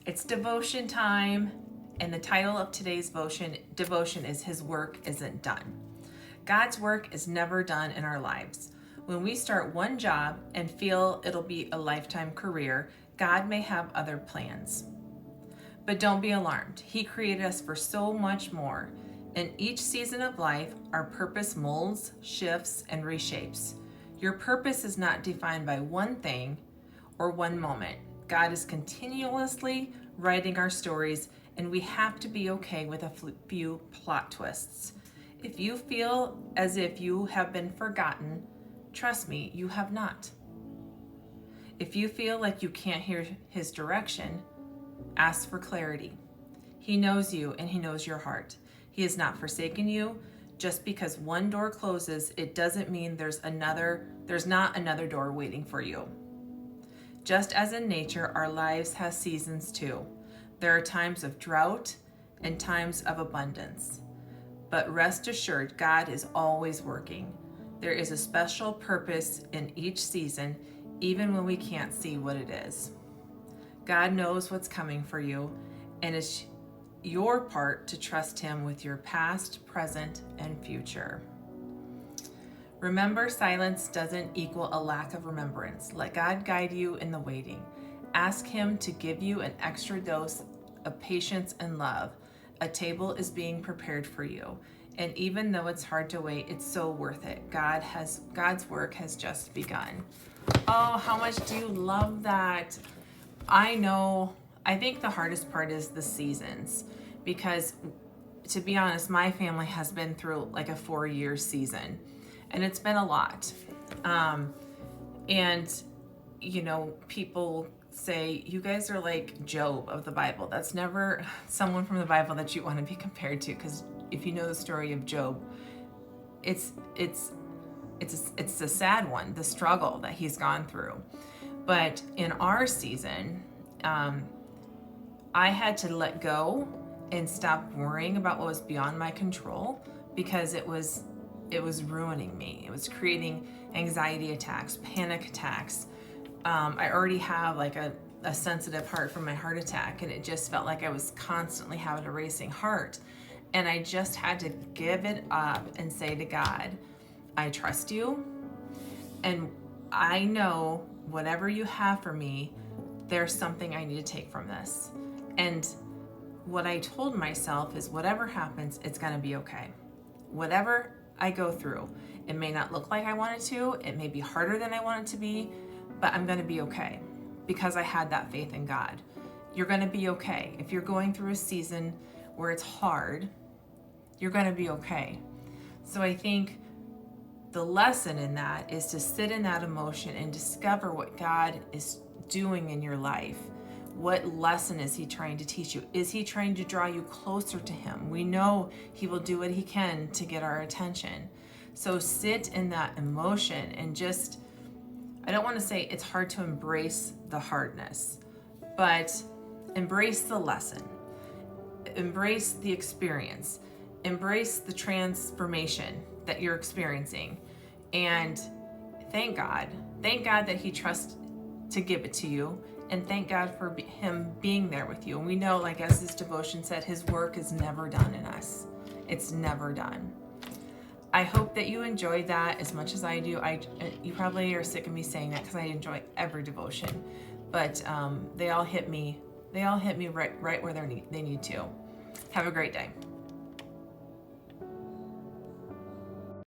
It's devotion time, and the title of today's devotion is His Work Isn't Done. God's work is never done in our lives. When we start one job and feel it'll be a lifetime career, God may have other plans. But don't be alarmed. He created us for so much more. In each season of life, our purpose molds, shifts, and reshapes. Your purpose is not defined by one thing or one moment. God is continuously writing our stories, and we have to be okay with a few plot twists. If you feel as if you have been forgotten, trust me, you have not. If you feel like you can't hear His direction, ask for clarity. He knows you and He knows your heart. He has not forsaken you. Just because one door closes, it doesn't mean there's not another door waiting for you. Just as in nature, our lives have seasons too. There are times of drought and times of abundance. But rest assured, God is always working. There is a special purpose in each season, even when we can't see what it is. God knows what's coming for you, and it's your part to trust Him with your past, present, and future. Remember, silence doesn't equal a lack of remembrance. Let God guide you in the waiting. Ask Him to give you an extra dose of patience and love. A table is being prepared for you. And even though it's hard to wait, it's so worth it. God's work has just begun. Oh, how much do you love that? I know, I think the hardest part is the seasons, because to be honest, my family has been through like a 4-year season, and it's been a lot. And people say, you guys are like Job of the Bible. That's never someone from the Bible that you want to be compared to, because if you know the story of Job, it's a sad one, the struggle that he's gone through. But in our season, I had to let go and stop worrying about what was beyond my control, because it was ruining me. It was creating anxiety attacks, panic attacks. I already have like a sensitive heart from my heart attack, and it just felt like I was constantly having a racing heart. And I just had to give it up and say to God, I trust you, and I know whatever you have for me, there's something I need to take from this. And what I told myself is, whatever happens, it's gonna be okay. Whatever I go through, it may not look like I want it to, it may be harder than I want it to be, but I'm gonna be okay, because I had that faith in God. You're gonna be okay. If you're going through a season where it's hard, you're gonna be okay. So I think the lesson in that is to sit in that emotion and discover what God is doing in your life. What lesson is He trying to teach you? Is He trying to draw you closer to Him? We know He will do what He can to get our attention. So sit in that emotion and just, I don't want to say it's hard to embrace the hardness, but embrace the lesson. Embrace the experience. Embrace the transformation that you're experiencing, and thank God that He trusts to give it to you, and thank God for Him being there with you. And we know, like as this devotion said, His work is never done in us. It's never done. I hope that you enjoyed that as much as I do. You probably are sick of me saying that, because I enjoy every devotion, but they all hit me right where they need to. Have a great day.